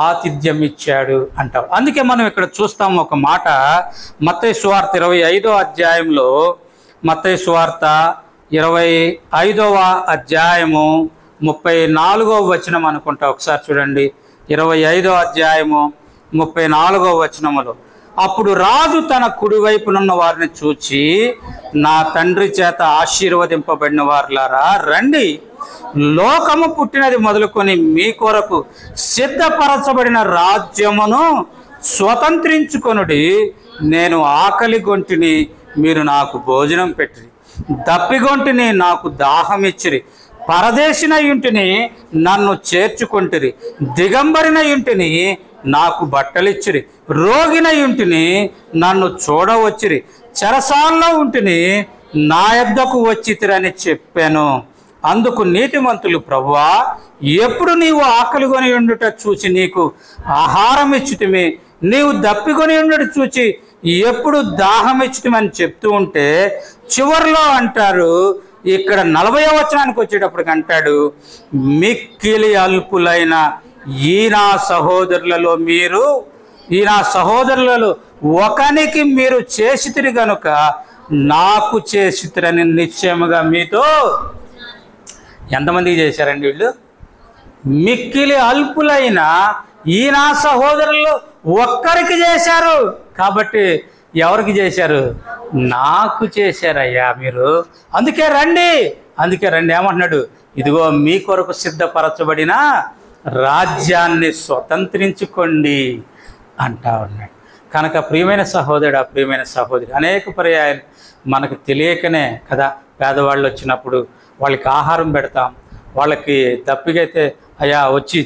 ఆతిథ్యం ఇచ్చాడు అంటాం. అందుకే మనం ఇక్కడ చూస్తాం ఒక మాట, మత్తయి సువార్త 25వ అధ్యాయంలో, మత్తయి సువార్త 25వ అధ్యాయము 34వ వచనం అనుకుంటా, ఒకసారి చూడండి. 25వ అధ్యాయము 34వ వచనములో, అప్పుడు రాజు తన కుడివైపునున్న వారిని చూచి, నా తండ్రి చేత ఆశీర్వదింపబడిన వారులారా రండి, లోకము పుట్టినది మొదలుకొని మీ కొరకు సిద్ధపరచబడిన రాజ్యమును స్వతంత్రించుకొనుడి. నేను ఆకలి గొంటిని, మీరు నాకు భోజనం పెట్టిరి, దప్పిగొంటిని, నాకు దాహం ఇచ్చిరి, పరదేశినయుంటిని, నన్ను చేర్చుకొంటిరి, దిగంబరినయుంటిని, నాకు బట్టలిచ్చిరి, రోగినయుంటిని, నన్ను చూడవచ్చిరి, చెరసాల్లో ఉంటిని, నా యొద్దకు వచ్చితిరని చెప్పాను. అందుకు నీతిమంతులు, ప్రభువా, ఎప్పుడు నీవు ఆకలిగొని ఉండుట చూచి నీకు ఆహారం ఇచ్చుతిమి, నీవు దప్పికొని ఉండట చూచి ఎప్పుడు దాహం ఇచ్చుతిమని చెప్తూ ఉంటే, చివరిలో అంటారు, ఇక్కడ 40వ వచనానికి వచ్చేటప్పటికి అంటాడు, మిక్కిలి అల్పులైన ఈ నా సహోదరులలో ఒకనికి మీరు చేసితిరి గనుక నాకు చేసితిరని నిశ్చయముగా మీతో. ఎంతమందికి చేశారండి వీళ్ళు? మిక్కిలి అల్పులైన ఈ నా సహోదరులు ఒక్కరికి చేశారు. కాబట్టి ఎవరికి చేశారు? నాకు చేశారయ్యా మీరు. అందుకే రండి ఏమంటున్నాడు, ఇదిగో మీ కొరకు సిద్ధపరచబడిన రాజ్యాన్ని స్వతంత్రించుకోండి అంటా ఉన్నాడు. కనుక ప్రియమైన సహోదరుడు, ప్రియమైన సహోదరి, అనేక పర్యాయాలు మనకు తెలియకనే కదా పేదవాళ్ళు వచ్చినప్పుడు వాళ్ళకి ఆహారం పెడతాం. వాళ్ళకి దప్పికైతే అయ్యా వచ్చి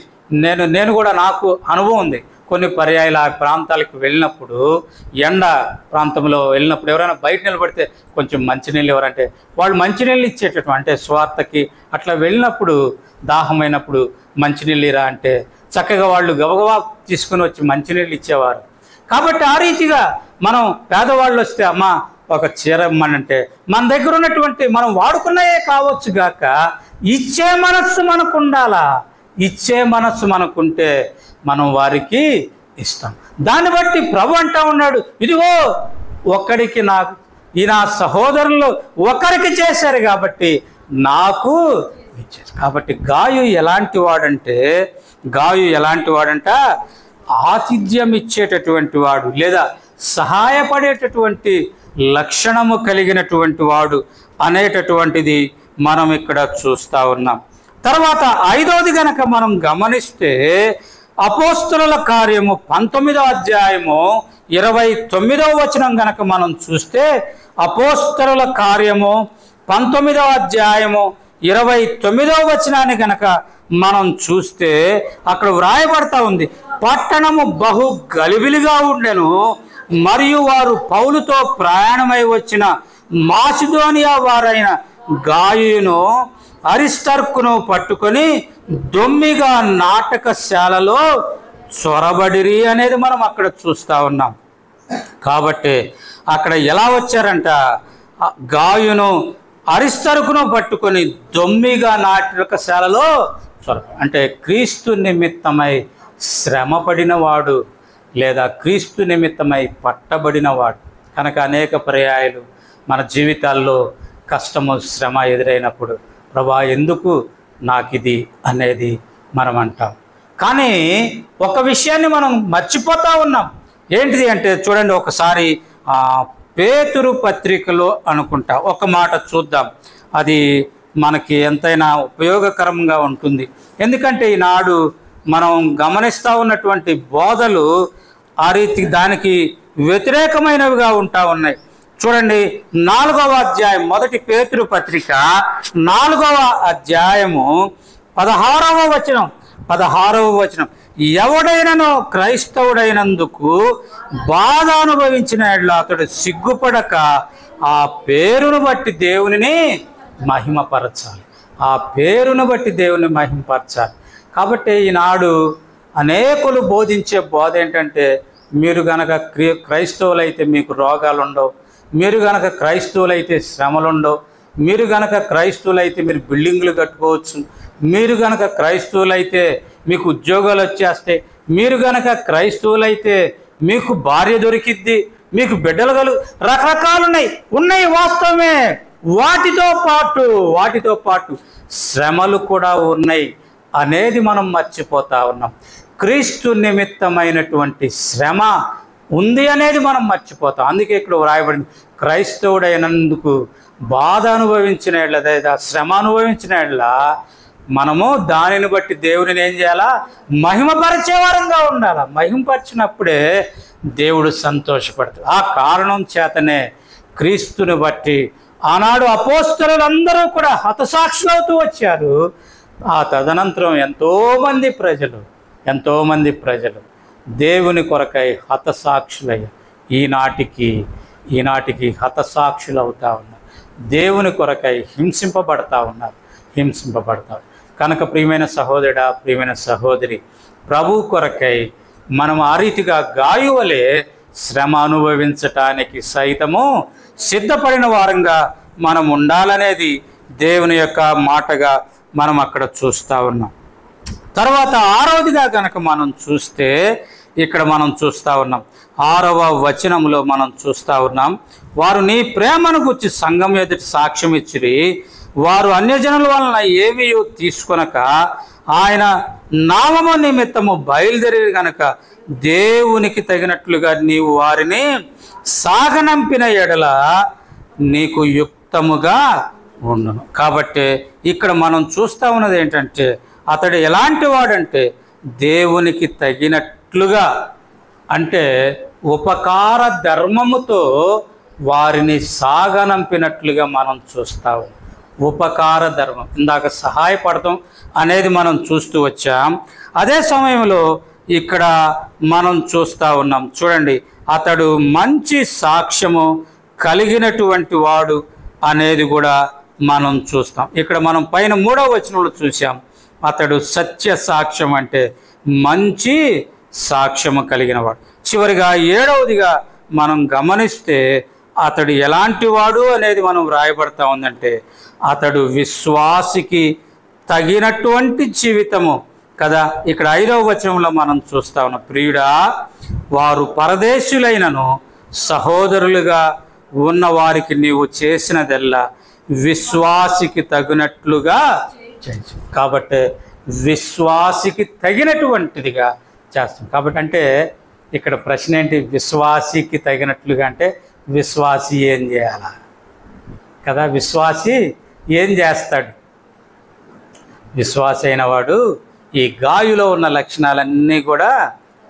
నేను కూడా నాకు అనుభవం ఉంది. కొన్ని పర్యాయాలు ఆ ప్రాంతాలకు వెళ్ళినప్పుడు, ఎండ ప్రాంతంలో వెళ్ళినప్పుడు ఎవరైనా బయట నిలబడితే కొంచెం మంచినీళ్ళు ఎవరంటే వాళ్ళు మంచినీళ్ళు ఇచ్చేటటువంటి, అంటే స్వార్థకి అట్లా వెళ్ళినప్పుడు దాహమైనప్పుడు మంచినీళ్ళు ఇరా అంటే చక్కగా వాళ్ళు గబగబా తీసుకుని వచ్చి మంచినీళ్ళు ఇచ్చేవారు. కాబట్టి ఆ రీతిగా మనం పేదవాళ్ళు వస్తే అమ్మ ఒక చీర ఇమ్మనంటే మన దగ్గర ఉన్నటువంటి మనం వాడుకున్నయే కావచ్చు గాక ఇచ్చే మనస్సు మనకు ఉండాలా. ఇచ్చే మనస్సు మనకుంటే మనం వారికి ఇస్తాం. దాన్ని బట్టి ప్రభు అంటా ఉన్నాడు, ఇదిగో ఒక్కడికి నాకు ఈ నా సహోదరులు ఒకరికి చేశారు కాబట్టి నాకు ఇచ్చేసి. కాబట్టి గాయు ఎలాంటి వాడంట ఆతిథ్యం ఇచ్చేటటువంటి వాడు, లేదా సహాయపడేటటువంటి లక్షణము కలిగినటువంటి వాడు అనేటటువంటిది మనం ఇక్కడ చూస్తూ ఉన్నాం. తర్వాత 5వది గనక మనం గమనిస్తే అపోస్తలుల కార్యము 19వ అధ్యాయము 29వ వచనం గనక మనం చూస్తే, అపోస్తలుల కార్యము 19వ అధ్యాయము 29వ వచనాన్ని గనక మనం చూస్తే అక్కడ వ్రాయబడతా ఉంది, పట్టణము బహు గలిబిలిగా ఉండెను, మరియు వారు పౌలుతో ప్రయాణమై వచ్చిన మాసిదోనియా వారైన గాయును అరిస్టర్కును పట్టుకొని దొమ్మిగా నాటకశాలలో చొరబడిరి అనేది మనం అక్కడ చూస్తూ ఉన్నాం. కాబట్టి అక్కడ ఎలా వచ్చారంట, గాయును అరిస్టర్కును పట్టుకొని దొమ్మిగా నాటకశాలలో అంటే క్రీస్తు నిమిత్తమై శ్రమపడినవాడు, లేదా క్రీస్తు నిమిత్తమై పట్టబడినవాడు. కనుక అనేక పర్యాయాలు మన జీవితాల్లో కష్టము శ్రమ ఎదురైనప్పుడు ప్రభా ఎందుకు నాకు ఇది అనేది మనం అంటాం. కానీ ఒక విషయాన్ని మనం మర్చిపోతూ ఉన్నాం. ఏంటిది అంటే చూడండి, ఒకసారి పేతురు పత్రికలో అనుకుంటా ఒక మాట చూద్దాం. అది మనకి ఎంతైనా ఉపయోగకరంగా ఉంటుంది. ఎందుకంటే ఈనాడు మనం గమనిస్తూ ఉన్నటువంటి బోధలు ఆ రీతి దానికి వ్యతిరేకమైనవిగా ఉంటా ఉన్నాయి. చూడండి 4వ అధ్యాయం, మొదటి పేతురు పత్రిక 4వ అధ్యాయము 16వ వచనం, ఎవడైనను క్రైస్తవుడైనందుకు బాధ అనుభవించిన అతడు సిగ్గుపడక ఆ పేరును బట్టి దేవునిని మహిమపరచాలి. కాబట్టి ఈనాడు అనేకులు బోధించే బోధ ఏంటంటే, మీరు గనక క్రైస్తవులైతే మీకు రోగాలు ఉండవు, మీరు గనక క్రైస్తవులైతే శ్రమలు ఉండవు, మీరు గనక క్రైస్తవులైతే మీరు బిల్డింగులు కట్టుకోవచ్చు, మీరు గనక క్రైస్తవులైతే మీకు ఉద్యోగాలు వచ్చేస్తాయి, మీరు గనక క్రైస్తవులైతే మీకు భార్య దొరికిద్ది, మీకు బిడ్డలు రకరకాలు ఉన్నాయి వాస్తవమే. వాటితో పాటు శ్రమలు కూడా ఉన్నాయి అనేది మనం మర్చిపోతా ఉన్నాం. క్రీస్తు నిమిత్తమైనటువంటి శ్రమ ఉంది అనేది మనం మర్చిపోతాం. అందుకే ఇక్కడ వ్రాయబడింది, క్రైస్తవుడైనందుకు బాధ అనుభవించిన లేదా శ్రమ అనుభవించిన మనము దానిని బట్టి దేవుడిని ఏం చేయాలా, మహిమపరిచే వారంగా ఉండాలా. మహిమపరిచినప్పుడే దేవుడు సంతోషపడతాడు. ఆ కారణం చేతనే క్రీస్తుని బట్టి ఆనాడు అపోస్తలులందరూ కూడా హతసాక్షులవుతూ వచ్చారు. ఆ తదనంతరం ఎంతోమంది ప్రజలు దేవుని కొరకై హతసాక్షులయ్యారు. ఈనాటికి హతసాక్షులు అవుతా ఉన్నారు. దేవుని కొరకై హింసింపబడతా ఉన్నారు. కనుక ప్రియమైన సహోదరుడా, ప్రియమైన సహోదరి, ప్రభు కొరకై మనం ఆ రీతిగా గాయువలే శ్రమ అనుభవించటానికి సైతము సిద్ధపడిన వారంగా మనం ఉండాలనేది దేవుని యొక్క మాటగా మనం అక్కడ చూస్తూ ఉన్నాం. తర్వాత 6వదిగా కనుక మనం చూస్తే ఇక్కడ మనం చూస్తూ ఉన్నాం, 6వ వచనంలో మనం చూస్తూ ఉన్నాం, వారు నీ ప్రేమను గురించి సంఘం ఎదుటి సాక్ష్యం ఇచ్చిరి, వారు అన్యజనుల వలన ఏమీ తీసుకొనక ఆయన నామము నిమిత్తము బయలుదేరి గనక దేవునికి తగినట్లుగా నీవు వారిని సాగనంపిన ఎడల నీకు యుక్తముగా ఉండును. కాబట్టి ఇక్కడ మనం చూస్తూ ఉన్నది ఏంటంటే, అతడు ఎలాంటి వాడంటే దేవునికి తగినట్లుగా, అంటే ఉపకార ధర్మముతో వారిని సాగనంపినట్లుగా మనం చూస్తాము. ఉపకార ధర్మం, ఇందాక సహాయపడటం అనేది మనం చూస్తూ వచ్చాం. అదే సమయంలో ఇక్కడ మనం చూస్తూ ఉన్నాం, చూడండి, అతడు మంచి సాక్ష్యము కలిగినటువంటి వాడు అనేది కూడా మనం చూస్తాం. ఇక్కడ మనం పైన 3వ వచనంలో చూసాం, అతడు సత్య సాక్ష్యం అంటే మంచి సాక్ష్యము కలిగిన వాడు. చివరిగా 7వదిగా మనం గమనిస్తే అతడు ఎలాంటి వాడు అనేది మనం వ్రాయబడతా ఉందంటే, అతడు విశ్వాసికి తగినటువంటి జీవితము కదా. ఇక్కడ 5వ వచనంలో మనం చూస్తా ఉన్నాం, ప్రియుడా వారు పరదేశులైనను సహోదరులుగా ఉన్న వారికి నీవు చేసినదెల్లా విశ్వాసికి తగినట్లుగా చేయొచ్చు. కాబట్టి విశ్వాసికి తగినటువంటిదిగా చేస్తాం. కాబట్టి అంటే ఇక్కడ ప్రశ్న ఏంటి? విశ్వాసికి తగినట్లుగా అంటే విశ్వాసి ఏం చేయాలా కదా? విశ్వాసి ఏం చేస్తాడు? విశ్వాసి అయిన వాడు ఈ గాయులో ఉన్న లక్షణాలన్నీ కూడా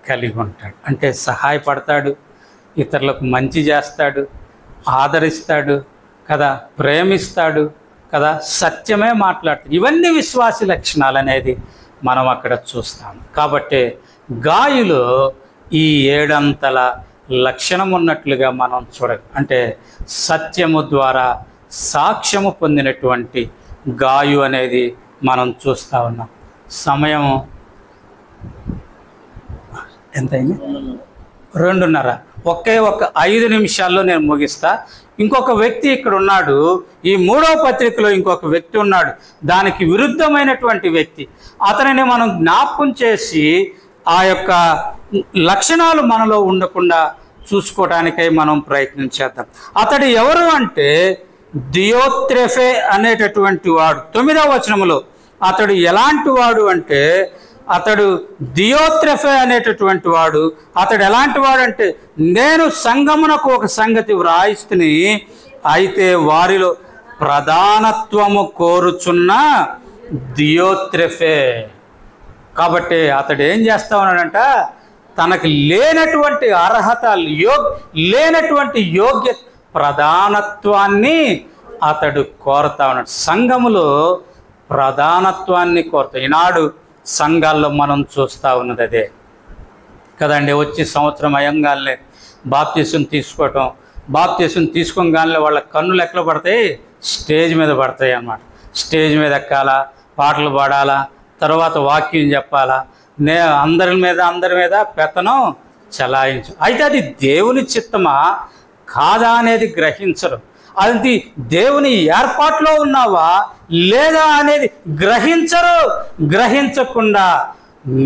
కలిగి ఉంటాడు. అంటే సహాయపడతాడు, ఇతరులకు మంచి చేస్తాడు, ఆదరిస్తాడు కదా, ప్రేమిస్తాడు కదా, సత్యమే మాట్లాడతాడు. ఇవన్నీ విశ్వాసి లక్షణాలు అనేది మనం అక్కడ చూస్తాం. కాబట్టి గాయులో ఈ 7 అంతల లక్షణం ఉన్నట్లుగా మనం అంటే సత్యము ద్వారా సాక్ష్యము పొందినటువంటి గాయు అనేది మనం చూస్తూ ఉన్నాం. సమయం ఎంతైంది? 2:30. ఒకే 5 నిమిషాల్లో నేను ముగిస్తా. ఇంకొక వ్యక్తి ఇక్కడ ఉన్నాడు. ఈ 3వ పత్రికలో ఇంకొక వ్యక్తి ఉన్నాడు, దానికి విరుద్ధమైనటువంటి వ్యక్తి. అతనిని మనం జ్ఞాపకం చేసి ఆ యొక్క లక్షణాలు మనలో ఉండకుండా చూసుకోవడానికై మనం ప్రయత్నం చేద్దాం. అతడు ఎవరు అంటే దియోత్రెఫే అనేటటువంటి వాడు. 9వ వచనములో అతడు ఎలాంటి వాడు అంటే, అతడు దియోత్రెఫే అనేటటువంటి వాడు. అతడు ఎలాంటి వాడు అంటే, నేను సంఘమునకు ఒక సంగతి వ్రాయిస్తుని, అయితే వారిలో ప్రధానత్వము కోరుచున్న దియోత్రెఫే. కాబట్టి అతడు ఏం చేస్తా ఉన్నాడంట? తనకు లేనటువంటి అర్హత, లేనటువంటి యోగ్యత, ప్రధానత్వాన్ని అతడు కోరుతా ఉన్నాడు. సంఘములో ప్రధానత్వాన్ని కోరుతా. ఈనాడు సంఘాల్లో మనం చూస్తూ ఉన్నది అదే కదండి. వచ్చి సంవత్సరం అయ్యంగానే బాప్తీసం తీసుకోవటం, బాప్తీసం తీసుకోగానే వాళ్ళ కన్నులు ఎక్కడ పడతాయి? స్టేజ్ మీద పడతాయి అన్నమాట. స్టేజ్ మీద ఎక్కాలా, పాటలు పాడాలా, తర్వాత వాక్యం చెప్పాలా, అందరి మీద పెత్తనం చలాయించు. అయితే అది దేవుని చిత్తమా కాదా అనేది గ్రహించరు. అది దేవుని ఏర్పాట్లో ఉన్నావా లేదా అనేది గ్రహించరు. గ్రహించకుండా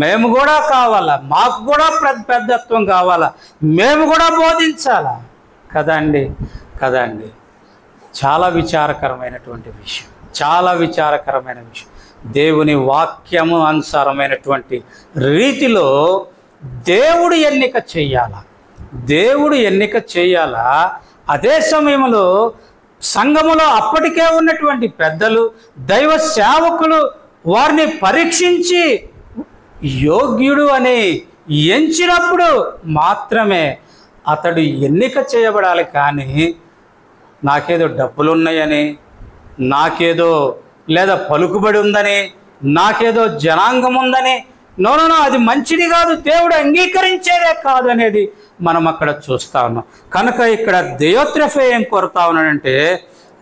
మేము కూడా కావాలా, మాకు కూడా పెద్దత్వం కావాలా, మేము కూడా బోధించాలా కదండి. చాలా విచారకరమైనటువంటి విషయం, చాలా విచారకరమైన విషయం. దేవుని వాక్యము అనుసారమైనటువంటి రీతిలో దేవుడు ఎన్నిక చేయాలా. అదే సమయంలో సంఘములో అప్పటికే ఉన్నటువంటి పెద్దలు, దైవ సేవకులు వారిని పరీక్షించి యోగ్యుడు అని ఎంచినప్పుడు మాత్రమే అతడు ఎన్నిక చేయబడాలి. కానీ నాకేదో డబ్బులున్నాయని, నాకేదో లేదా పలుకుబడి ఉందని, నాకేదో జనాంగం ఉందని, నో, అది మంచిది కాదు, దేవుడు అంగీకరించేదే కాదు అనేది మనం అక్కడ చూస్తా ఉన్నాం. కనుక ఇక్కడ దియోత్రెఫే ఏం కోరుతా ఉన్నాడంటే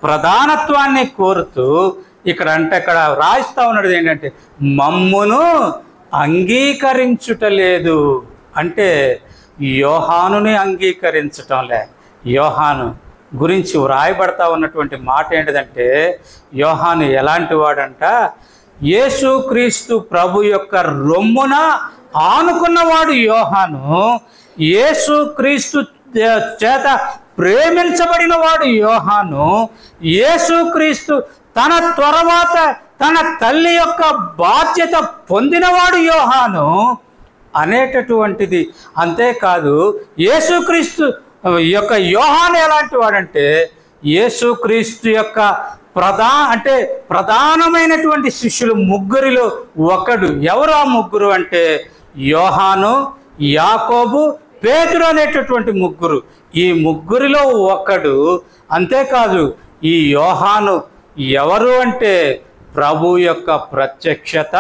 ప్రధానత్వాన్ని కోరుతూ ఇక్కడ రాయిస్తా ఉన్నది ఏంటంటే మమ్మును అంగీకరించుటలేదు. అంటే యోహానుని అంగీకరించటం లే. యోహాను గురించి వ్రాయబడతా ఉన్నటువంటి మాట ఏంటిదంటే, యోహాను ఎలాంటి వాడంట? యేసుక్రీస్తు ప్రభు యొక్క రొమ్మున ఆనుకున్నవాడు యోహాను. యేసుక్రీస్తు చేత ప్రేమించబడిన వాడు యోహాను. యేసుక్రీస్తు తన తర్వాత తన తల్లి యొక్క బాధ్యత పొందినవాడు యోహాను అనేటటువంటిది. అంతేకాదు యేసుక్రీస్తు యొక్క యోహాను ఎలాంటి వాడంటే, యేసుక్రీస్తు యొక్క ప్రధానమైనటువంటి శిష్యులు ముగ్గురిలో ఒకడు. ఎవరు ఆ ముగ్గురు అంటే యోహాను, యాకోబు, పేతురు అనేటటువంటి ముగ్గురు. ఈ ముగ్గురిలో ఒకడు. అంతేకాదు ఈ యోహాను ఎవరు అంటే ప్రభు యొక్క ప్రత్యక్షత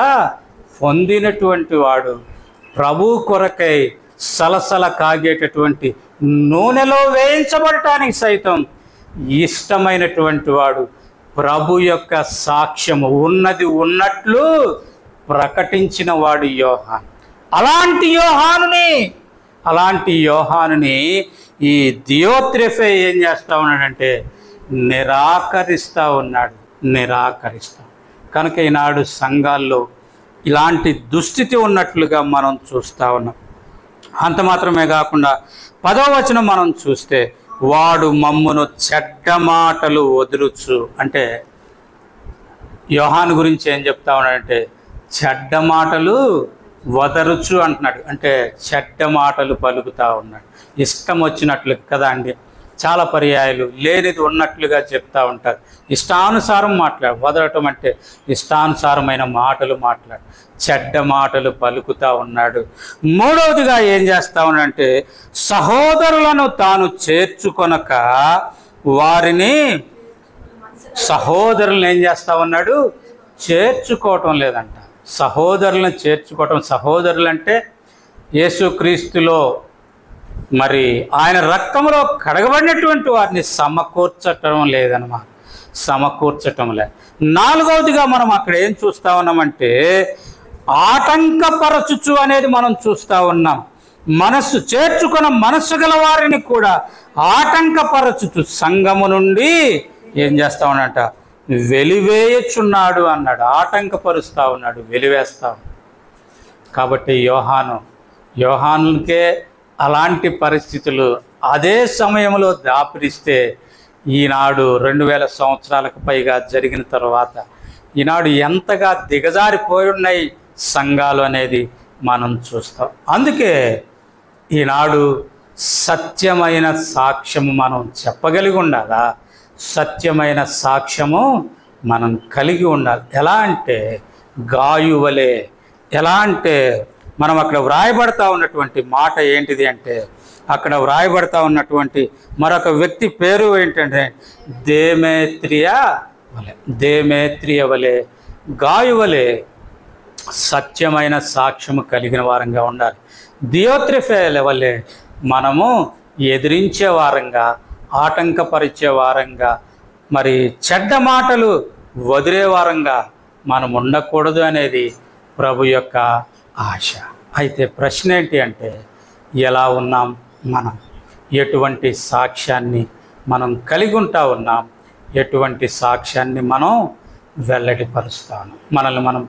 పొందినటువంటి వాడు. ప్రభు కొరకై సలసల కాగేటటువంటి నూనెలో వేయించబడటానికి సైతం ఇష్టమైనటువంటి వాడు. ప్రభు యొక్క సాక్ష్యము ఉన్నది ఉన్నట్లు ప్రకటించిన వాడు యోహాను. అలాంటి యోహానుని ఈ దియోత్రెఫే ఏం చేస్తూ ఉన్నాడంటే నిరాకరిస్తూ ఉన్నాడు. కనుక ఈనాడు సంఘాల్లో ఇలాంటి దుస్థితి ఉన్నట్లుగా మనం చూస్తూ ఉన్నాం. అంత మాత్రమే కాకుండా 10వ వచనం మనం చూస్తే, వాడు మమ్మును చెడ్డ మాటలు వదులుచు. అంటే యోహాను గురించి ఏం చెప్తా ఉన్నాడంటే చెడ్డ మాటలు వదరుచు అంటున్నాడు. అంటే చెడ్డ మాటలు పలుకుతూ ఉన్నాడు. ఇష్టం వచ్చినట్లు కదా అండి, చాలా పర్యాయాలు లేనిది ఉన్నట్లుగా చెప్తూ ఉంటారు. ఇష్టానుసారం మాట్లాడు. వదలటం అంటే ఇష్టానుసారమైన మాటలు మాట్లాడు, చెడ్డ మాటలు పలుకుతూ ఉన్నాడు. మూడవదిగా ఏం చేస్తా ఉన్నాడంటే సహోదరులను తాను చేర్చుకొనక వారిని, సహోదరులను ఏం చేస్తా ఉన్నాడు, చేర్చుకోవటం లేదంట. సహోదరులను చేర్చుకోవటం, సహోదరులు అంటే యేసుక్రీస్తులో మరి ఆయన రక్తంలో కడగబడినటువంటి వారిని సమకూర్చటం లేదన్నమాట, సమకూర్చటం లేదు. నాలుగవదిగా మనం అక్కడ ఏం చూస్తూ ఉన్నామంటే ఆటంకపరచుచు అనేది మనం చూస్తూ ఉన్నాం. మనస్సు చేర్చుకున్న మనస్సు గల వారిని కూడా ఆటంకపరచుచు సంఘము నుండి ఏం చేస్తా ఉన్నట, వెలివేయచున్నాడు అన్నాడు. ఆటంకపరుస్తూ ఉన్నాడు, వెలివేస్తా ఉన్నాడు. కాబట్టి యోహానుకే అలాంటి పరిస్థితులు అదే సమయంలో దాపురిస్తే ఈనాడు 2000 సంవత్సరాలకు పైగా జరిగిన తర్వాత ఈనాడు ఎంతగా దిగజారిపోయి ఉన్నాయి సంఘాలు అనేది మనం చూస్తాం. అందుకే ఈనాడు సత్యమైన సాక్ష్యము మనం చెప్పగలిగి ఉండాలా, సత్యమైన సాక్ష్యము మనం కలిగి ఉండాలి. ఎలా అంటే గాయువలే. ఎలా అంటే మనం అక్కడ వ్రాయబడతా ఉన్నటువంటి మాట ఏంటిది అంటే, అక్కడ వ్రాయబడతా ఉన్నటువంటి మరొక వ్యక్తి పేరు ఏంటంటే దేమేత్రియ వలె గాయువలే సత్యమైన సాక్ష్యము కలిగిన వారంగా ఉండాలి. దియోత్రెఫేల వలె మనము ఎదిరించే వారంగా, ఆటంకపరిచే వారంగా, మరి చెడ్డ మాటలు వదిలే వారంగా మనం ఉండకూడదు అనేది ప్రభు యొక్క ఆశ. అయితే ప్రశ్న ఏంటి అంటే ఎలా ఉన్నాం మనం, ఎటువంటి సాక్ష్యాన్ని మనం కలిగి ఉంటా ఉన్నాం, ఎటువంటి సాక్ష్యాన్ని మనం వెల్లడిపరుస్తాము, మనల్ని మనం